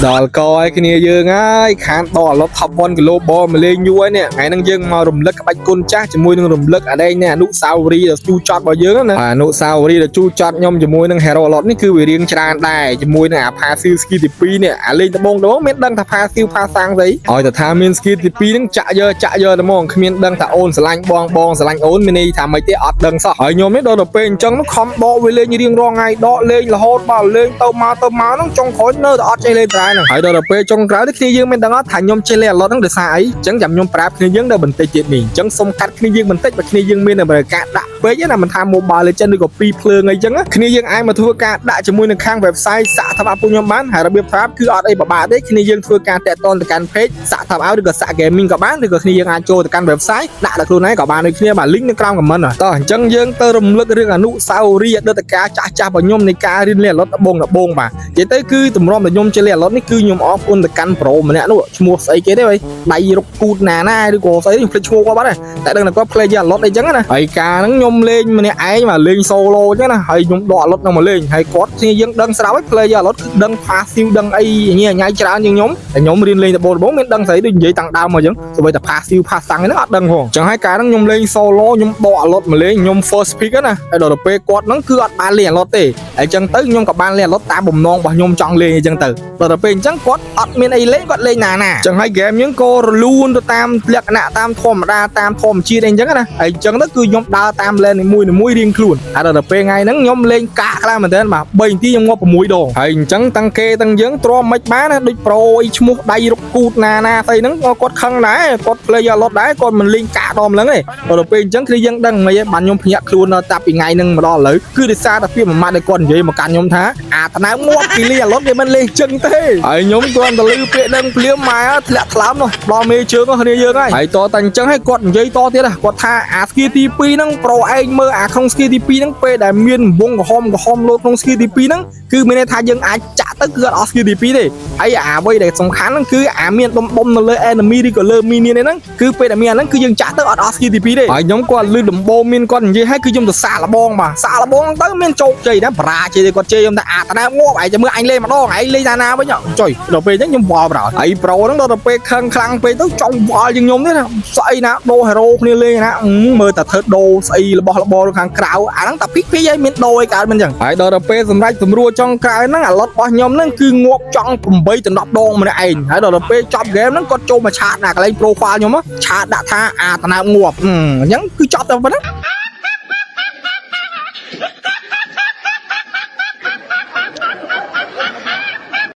ដល់កឲ្យគ្នាយើងហើយខានដល់ឡប់ថប់1គីឡូបមកលេងយូរនេះថ្ងៃហ្នឹងយើងមករំលឹកក្បាច់គុណចាស់ជាមួយនឹងរំលឹកអដែងនេះអនុសាវរីយ៍ដ៏ជូរចត់របស់យើងណាអនុសាវរីយ៍ដ៏ជូរចត់ខ្ញុំជាមួយនឹង Hero Lot នេះគឺវារៀងច្រើនដែរជាមួយនឹងអាផាស៊ីលស្គីទី2នេះអាលេងដបងមានដឹងថាផាស៊ីលផាសាំងស្អីឲ្យតែថាមានស្គីទី2ហ្នឹងចាក់យកតែហ្មងគ្មានដឹងថាអូនស្រឡាញ់បងស្រឡាញ់អូនមានន័យថាមិនទេអត់ដឹងសោះហើយខ្ញុំនេះដល់ទៅពេលអញ្ចឹងខំដកវាលេងរៀងរាល់ថ្ងៃដកលេងរហូតបើលេងទៅមកហ្នឹងចុងក្រោយនៅតែអត់ចេះលេងត្រែហ្នឹងហើយដល់ទៅពេលចុងក្រោយនេះគ្នាយើងមិនដឹងថាខ្ញុំចេះលេង Lot ហ្នឹងដោយសារអីអញ្ចឹងចាំខ្ញុំប្រាប់គ្នាយើងដល់បន្តិចទៀតនេះអញ្ចឹងសុំកាត់គ្នាយើងបន្តិចបើគ្នាយើងមានតម្រូវការដាក់ពេកណាមិនថា Mobile Legends ឬក៏ពីរភ្លើងអីចឹងគ្នាយើងអាចមកធ្វើការដាក់ជាមួយនឹងខាង website សាក់ថាប់ពួកខ្ញុំបានហើយរបៀបប្រាប់គឺអត់អីពិបាកទេគ្នាយើងធ្វើការតាក់ទងទៅកាន់ page សាក់ថាប់ឬក៏សាក់ gaming ក៏បានឬក៏គ្នាយើងអាចចូលទៅកាន់ website ដាក់ដល់ខ្លួនឯងក៏បានដូចគ្នាបាទ link នៅក្រោម comment តោះអញ្ចឹងយើងទៅរំលឹករឿងអនុស្សាវរីយ៍អតីតកាលចាស់ៗរបស់ខ្ញុំនៃការរៀនលេង Lot ដបងបាទនិយាយទៅគឺតម្រាំរបស់ខ្ញុំចេះលេង Lot នេះគឺខ្ញុំអរគុណទៅកាន់ pro ម្នាក់នោះឈ្មោះស្អីគេទេដៃរុកគូតណាឬក៏ស្អីខ្ញុំភ្លេចឈ្មោះគាត់បាត់តែដឹងតែគាត់ play ជា Lot អីចឹងណាហើយការហ្នឹងខ្ញុំលេងម្នាក់ឯងមកលេង solo ចឹងណាហើយខ្ញុំដក Lot ហ្នឹងមកលេងហើយគាត់គ្នាយើងដឹងស្រាប់ហើយ play ជា Lot គឺដឹង passive ដឹងអីញ៉ៃច្រើនជាងខ្ញុំតែខ្ញុំរៀនលេងដបងមានដឹងស្អីដូចនិយាយតាំងដើមមកចឹងសូម្បីតែ passive ហ្នឹងអត់ដឹងផងចឹងហើយការហ្នឹងខ្ញុំលេង solo ខ្ញុំដក Lot មកលេងខ្ញុំ first pick ណាហើយដល់ទៅពេលគាត់ហ្នឹងគឺអត់បានលេង Lot ទេហើយចឹងទៅខ្ញុំក៏បានលេង Lot តាមបំណងរបស់ខ្ញុំចង់លេងអញ្ចឹងទៅដល់ទៅពេលអញ្ចឹងគាត់អត់មានអីលេងគាត់លេងណាចឹងហើយ game យើងក៏រលូនទៅតាមលក្ខណៈតាមធម្មតាតាមធម្មជាតិអីចឹងណាហើយអញ្ចឹងទៅគឺខ្ញុំដើរតាម lane នីមួយរៀងខ្លួនហើយដល់ទៅពេលថ្ងៃហ្នឹងខ្ញុំលេងកាកខ្លាំងមែនទែនបាទ3នាទីខ្ញុំងាប់6ដងហើយអញ្ចឹងតាំងគេតាំងយើងទ្រាំមិនបានណាដូច pro អីឈ្មោះដៃរុកគូតណាស្អីហ្នឹងគាត់ខឹងដែរគាត់ play យក Lot ដែរគាត់មិនលេងកាកដល់ម្លឹងទេដល់ទៅពេលអញ្ចឹងគឺយើងដឹងមិនហីបានខ្ញុំភ្ញាក់ខ្លួនតាប់ពីថ្ងៃហ្នឹងមកដល់ឥឡូវគឺដោយសារតែពាក្យមួយម៉ាត់ដែលគាត់និយាយមកកាន់ខ្ញុំថាអាត្នោមងាប់ពីលេង Lot គេមិនលេងចឹងទេហើយខ្ញុំគាត់ទៅលឺពាក្យហ្នឹងភ្លាមម៉ែធ្លាក់ថ្លើមនោះដល់មេជើងគ្នាយើងហើយតតែអញ្ចឹងហើយគាត់និយាយតទៀតគាត់ថាអាស្គីទី2ហ្នឹងប្រូឯងមើលអាក្នុងស្គីទី2ហ្នឹងពេលដែលមានវងក្រហមលោតក្នុងស្គីទី2ហ្នឹងគឺមានន័យថាយើងអាចចាក់ទៅគឺអត់អស់ស្គីទី2ទេហើយអាអ្វីដែលសំខាន់ហ្នឹងគឺអាមានដុំនៅលើ enemy ឬក៏លើ minion ហ្នឹងគឺពេលដែលមានអាហ្នឹងគឺយើងចាក់ទៅអត់អស់ស្គីទី2ទេហើយខ្ញុំគាត់លឺដំបូងមានគាត់និយាយឲ្យគឺខ្ញុំទៅសាកល្បងបាទសាកល្បងទៅមានជោគជ័យណាបរាជ័យទេគាត់ជ័យខ្ញុំថាអាតាណាងាប់ឯងចាំមើលអញលេងម្ដងឯងលេងតាណាវិញចុយដល់ពេលអញ្ចឹងខ្ញុំវល់ប្រោហើយប្រូហ្នឹងដល់ទៅពេលខឹងខ្លាំងពេកទៅចង់វល់ជាងខ្ញុំទេណាស្អីណាដូ hero គ្នាលេងណាមើលតែធ្វើដូស្អីរបស់របរខាងក្រៅអាហ្នឹងតែពីឲ្យមានដូអីកើតមិនអញ្ចឹងហើយដល់ទៅពេលសម្រាប់សម្រួលចុងក្រោយហ្នឹងអាឡុតរបស់ខ្ញុំហ្នឹងគឺងាប់ចង់8ទៅ10ដងម្នាក់ឯងហើយដល់ទៅពេលចប់ game ហ្នឹងគាត់ចូលមកឆាតណាកន្លែង profile ខ្ញុំឆាតដាក់ថាអាតាណាងាប់អញ្ចឹងគឺចប់តែប៉ុណ្ណឹង